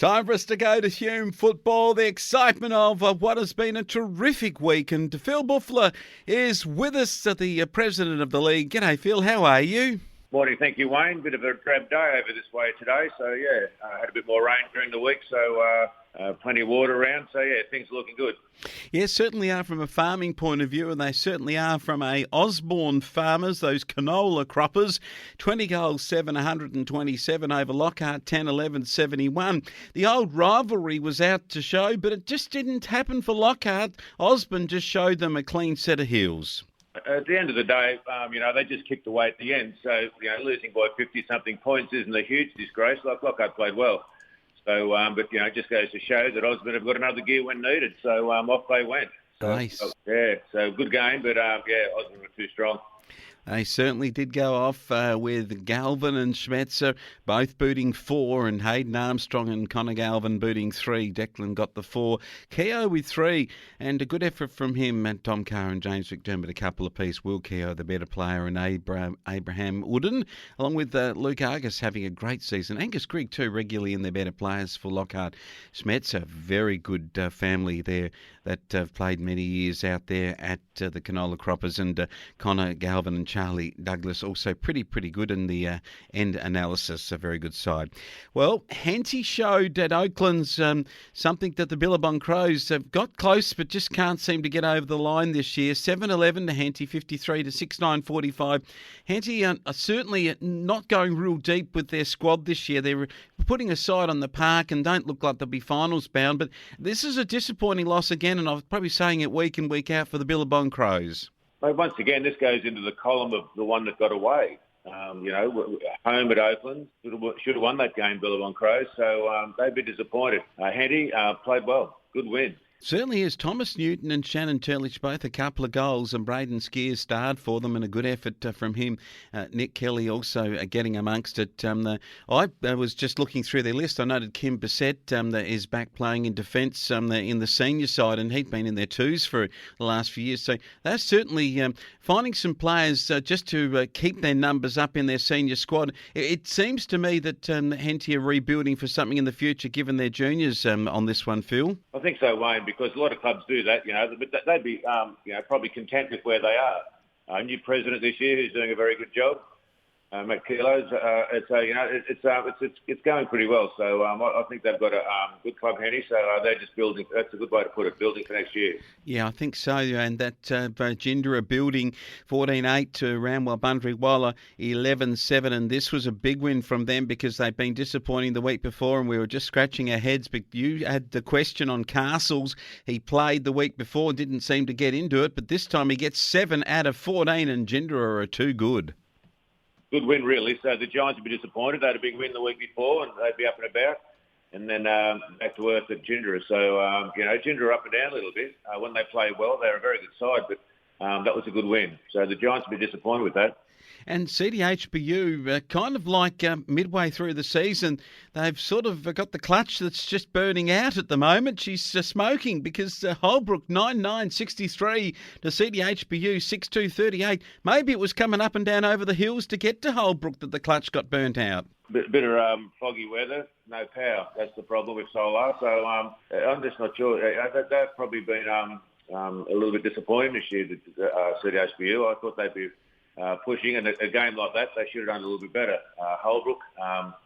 Time for us to go to Hume football. The excitement of what has been a terrific week. And Phil Buffler is with us, the president of the league. G'day, Phil. How are you? Morning, thank you, Wayne. Bit of a drab day over this way today. So, had a bit more rain during the week, so plenty of water around. So, things are looking good. Yeah, certainly are from a farming point of view, and they certainly are from a Osborne farmers, those canola croppers. 20 goals, 127 over Lockhart, 10-11, 71. The old rivalry was out to show, but it just didn't happen for Lockhart. Osborne just showed them a clean set of heels. At the end of the day, they just kicked away at the end. So, losing by 50-something points isn't a huge disgrace. Lockhart played well. So, but it just goes to show that Osborne have got another gear when needed. So, off they went. Nice. So good game, but, Osborne were too strong. They certainly did go off with Galvin and Schmetzer both booting 4, and Hayden Armstrong and Connor Galvin booting 3. Declan got the 4. Keogh with 3, and a good effort from him and Tom Carr and James McDermott, a couple apiece. Will Keogh the better player, and Abraham Wooden, along with Luke Argus having a great season. Angus Grigg too, regularly in their better players for Lockhart. Schmetzer, very good family there that have played many years out there at the Canola Croppers, and Connor Galvin and Charlie Douglas also pretty good in the end analysis, a very good side. Well, Henty showed at Oakland's something that the Billabong Crows have got close but just can't seem to get over the line this year. 7-11 to Henty, 53 to 6-9-45. Henty are certainly not going real deep with their squad this year. They're putting a side on the park and don't look like they'll be finals bound, but this is a disappointing loss again, and I'm probably saying it week in, week out for the Billabong Crows. Once again, this goes into the column of the one that got away. Home at Oakland, should have won that game, Billabong Crows. So they've been disappointed. Henty played well. Good win. Certainly is. Thomas Newton and Shannon Turlich both a couple of goals, and Braden Skiers starred for them, and a good effort from him. Nick Kelly also getting amongst it. I was just looking through their list. I noted Kim Bissett that is back playing in defence in the senior side, and he'd been in their twos for the last few years. So they're certainly finding some players just to keep their numbers up in their senior squad. It seems to me that Henty are rebuilding for something in the future, given their juniors on this one, Phil. I think so, Wayne, because a lot of clubs do that, but they'd be, probably content with where they are. New president this year who's doing a very good job, Matt Kilos. It's going pretty well. So I think they've got a good club, Henty. So they're just building. That's a good way to put it. Building for next year. Yeah, I think so. And that Jindera building 14-8 to Ramwell Bundry-Waller 11-7, and this was a big win from them because they've been disappointing the week before, and we were just scratching our heads. But you had the question on Castles. He played the week before, didn't seem to get into it, but this time he gets 7 out of 14, and Jindera are too good. Good win, really. So the Giants would be disappointed. They had a big win the week before, and they'd be up and about. And then back to earth at Jindera. So, Jindera up and down a little bit. When they play well, they're a very good side, but that was a good win. So the Giants would be disappointed with that. And CDHBU, kind of like midway through the season, they've sort of got the clutch that's just burning out at the moment. She's smoking because Holbrook 9-9-63 to CDHBU 6-2-38. Maybe it was coming up and down over the hills to get to Holbrook that the clutch got burnt out. Bit of foggy weather, no power. That's the problem with Solar. So I'm just not sure. They've probably been a little bit disappointed this year, CDHBU. I thought they'd be pushing, and a game like that, they should have done a little bit better. Holbrook,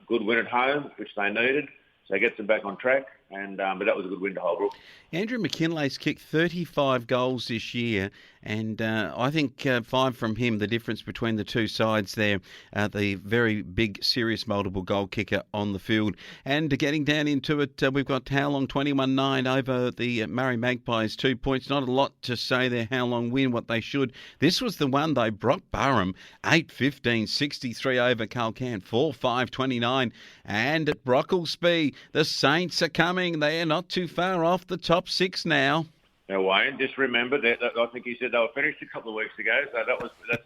good win at home, which they needed, so it gets them back on track. But that was a good win to Holbrook. Andrew McKinley's kicked 35 goals this year, and I think 5 from him, the difference between the two sides there, the very big, serious multiple goal kicker on the field. And getting down into it, we've got How Long 21-9 over the Murray Magpies, 2 points. Not a lot to say there, How Long win what they should. This was the one, though, Brock Burham, 8-15-63 over Culcan, 4-5-29. And at Brocklesby, the Saints are coming. They are not too far off the top 6 now. Now, Wayne, just remember that I think he said they were finished a couple of weeks ago, so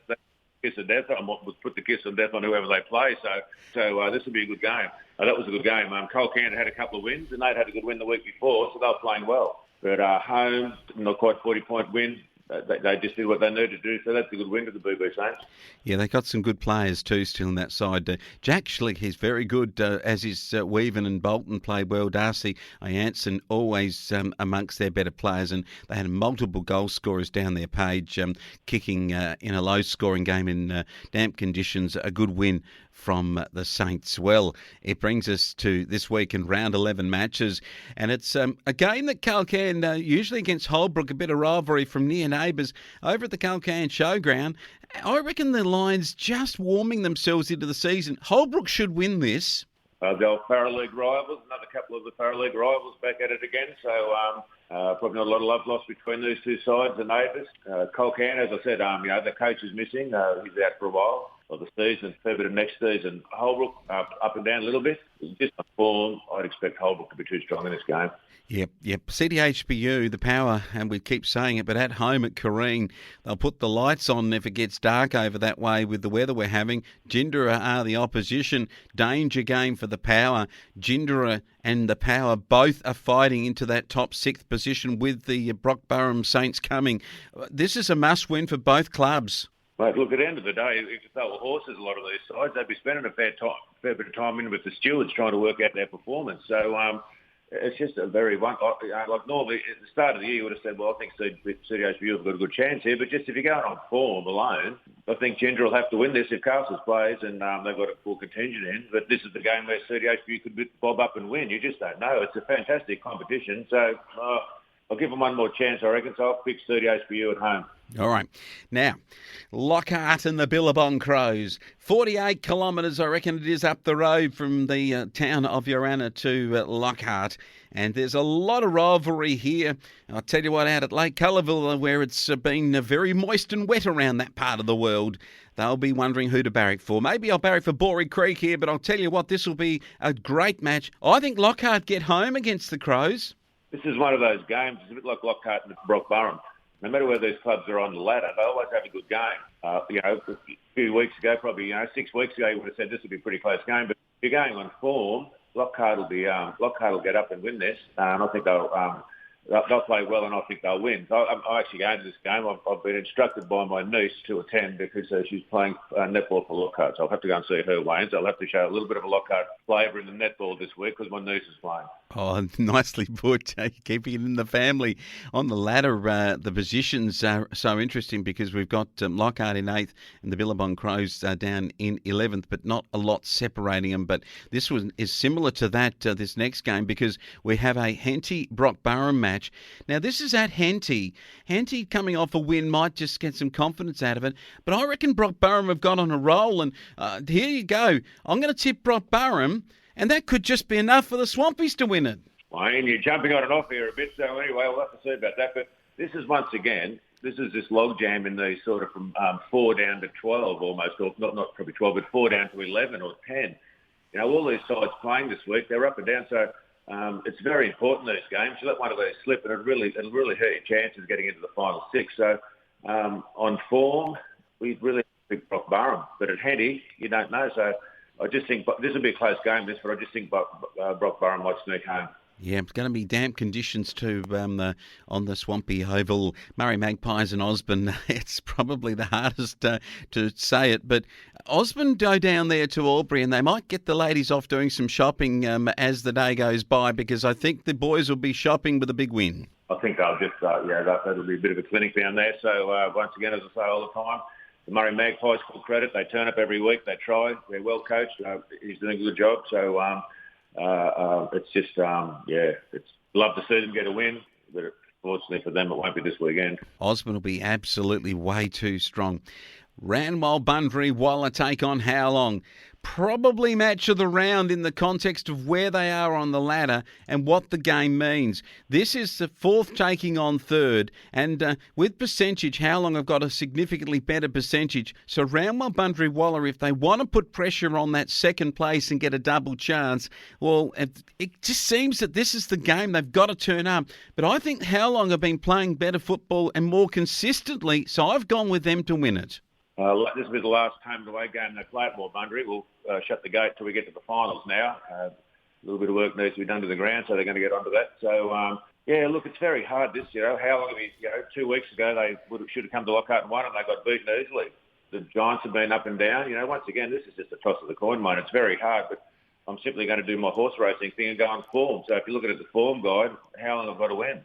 that's kiss of death. I would put the kiss of death on whoever they play. So this will be a good game. That was a good game. Culcan had a couple of wins, and they'd had a good win the week before, so they were playing well. But home, not quite 40-point win. they just did what they needed to do. So that's a good win to the BB Saints. Yeah, they got some good players too still in that side. Jack Schlick is very good, as is Weaven and Bolton played well. Darcy Jansen always amongst their better players, and they had multiple goal scorers down their page, kicking in a low-scoring game in damp conditions. A good win from the Saints. Well, it brings us to this week in round 11 matches, and it's a game that Calcan, usually against Holbrook, a bit of rivalry from near neighbours over at the Calcan Showground. I reckon the Lions just warming themselves into the season. Holbrook should win this. The old Paraleague rivals, another couple of the Paraleague rivals back at it again. So probably not a lot of love lost between these two sides, the neighbours. Colcan, as I said, the coach is missing. He's out for a while of the season, fair bit of next season. Holbrook up and down a little bit. Just on form, I'd expect Holbrook to be too strong in this game. Yep. CDHBU, the power, and we keep saying it, but at home at Corrine, they'll put the lights on if it gets dark over that way with the weather we're having. Jindera are the opposition. Danger game for the power. Jindera and the power both are fighting into that top 6th position with the Brock Burham Saints coming. This is a must-win for both clubs. Mate, look, at the end of the day, if they were horses, a lot of these sides, they'd be spending a fair bit of time in with the stewards trying to work out their performance. So it's just a very like normally at the start of the year you would have said, well, I think CDHBU have got a good chance here, but just if you're going on form alone, I think Ginger will have to win this if Castles plays and they've got a full contingent in. But this is the game where CDHBU could bob up and win. You just don't know. It's a fantastic competition, so I'll give them one more chance, I reckon. So I'll pick CDHBU at home. All right. Now, Lockhart and the Billabong Crows. 48 kilometres, I reckon it is, up the road from the town of Urana to Lockhart. And there's a lot of rivalry here. I'll tell you what, out at Lake Cullerville, where it's been very moist and wet around that part of the world, they'll be wondering who to barrack for. Maybe I'll barrack for Borey Creek here, but I'll tell you what, this will be a great match. I think Lockhart get home against the Crows. This is one of those games. It's a bit like Lockhart and Brock Burham. No matter where these clubs are on the ladder, they always have a good game. A few weeks ago, probably 6 weeks ago, you would have said this would be a pretty close game. But if you're going on form, Lockhart will get up and win this, and I think they'll play well, and I think they'll win. So I'm actually going to this game. I've been instructed by my niece to attend because she's playing netball for Lockhart. So I'll have to go and see her, Wayne. So I'll have to show a little bit of a Lockhart flavour in the netball this week because my niece is playing. Oh, nicely put. Keeping it in the family. On the ladder, the positions are so interesting because we've got Lockhart in 8th and the Billabong Crows down in 11th, but not a lot separating them. But this one is similar to that, this next game, because we have a Henty-Brock Burham match. Now, this is at Henty. Henty coming off a win might just get some confidence out of it, but I reckon Brock Burham have got on a roll, and here you go. I'm going to tip Brock Burham, and that could just be enough for the Swampies to win it. Wayne, you're jumping on and off here a bit, so anyway, we'll have to see about that. But this is, once again, this logjam in these sort of from 4 down to 12 almost, or not probably 12, but 4 down to 11 or 10. All these sides playing this week, they're up and down, so it's very important, these games. You let one of these slip, and it'll really hurt your chances of getting into the final 6. So on form, we really pick Brock Burham, but at Henty, you don't know, so I just think this will be a close game, but I just think Brock Burham might sneak home. Yeah, it's going to be damp conditions too on the swampy oval. Murray Magpies and Osborne, it's probably the hardest to say it, but Osborne go down there to Albury and they might get the ladies off doing some shopping as the day goes by, because I think the boys will be shopping with a big win. I think they'll just, that'll be a bit of a clinic down there. So once again, as I say all the time, the Murray Magpies, full credit. They turn up every week. They try. They're well coached. He's doing a good job. So it's just, it's love to see them get a win, but fortunately for them, it won't be this weekend. Osborne will be absolutely way too strong. Ranwell, Bunbury, Waller take on How Long. Probably match of the round in the context of where they are on the ladder and what the game means. This is the 4th taking on 3rd, and with percentage, How Long have got a significantly better percentage. So Ranwell, Bunbury, Waller, if they want to put pressure on that 2nd place and get a double chance, well, it just seems that this is the game they've got to turn up. But I think How Long have been playing better football and more consistently, so I've gone with them to win it. This will be the last home and away game they play at Bunbury. We'll shut the gate till we get to the finals now. A little bit of work needs to be done to the ground, so they're going to get onto that. So, Yeah, look, it's very hard this, how long have 2 weeks ago they should have come to Lockhart and won and they got beaten easily. The Giants have been up and down. Once again, this is just a toss of the coin, mate. It's very hard, but I'm simply going to do my horse racing thing and go on form. So if you look at the form guide, how long have I got to win?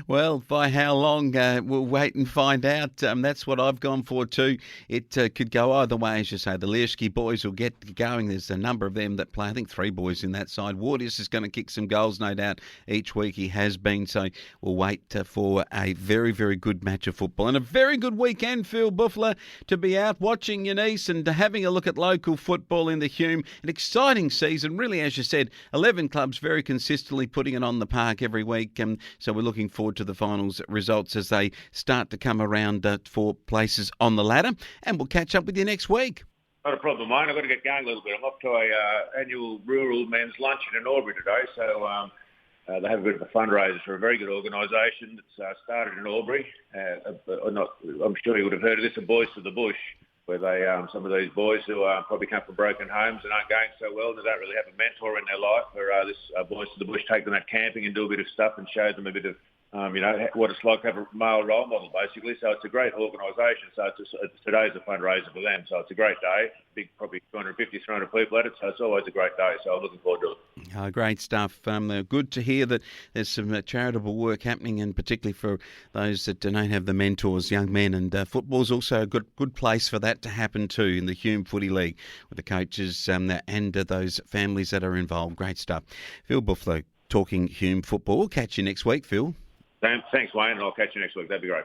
Well, by how long, we'll wait and find out. That's what I've gone for too. It could go either way, as you say. The Learski boys will get going. There's a number of them that play. I think 3 boys in that side. Waters is going to kick some goals, no doubt, each week. He has been. So we'll wait for a very, very good match of football. And a very good weekend, Phil Buffler, to be out watching your niece and having a look at local football in the Hume. An exciting season, really, as you said. 11 clubs very consistently putting it on the park every week. So we're looking forward to the finals results as they start to come around for places on the ladder. And we'll catch up with you next week. Not a problem, mate. I've got to get going a little bit. I'm off to a annual rural men's luncheon in Albury today. So they have a bit of a fundraiser for a very good organisation that's started in Albury. I'm sure you would have heard of this, a Boys to the Bush, where they some of these boys who probably come from broken homes and aren't going so well, they don't really have a mentor in their life, where this Boys to the Bush take them out camping and do a bit of stuff and show them a bit of what it's like to have a male role model, basically. So it's a great organisation. So today's a fundraiser for them. So it's a great day. Big, probably 250, 300 people at it. So it's always a great day. So I'm looking forward to it. Great stuff. Good to hear that there's some charitable work happening, and particularly for those that don't have the mentors, young men. And football's also a good place for that to happen too, in the Hume Footy League, with the coaches and those families that are involved. Great stuff. Phil Buffalo talking Hume football. We'll catch you next week, Phil. Thanks, Wayne, and I'll catch you next week. That'd be great.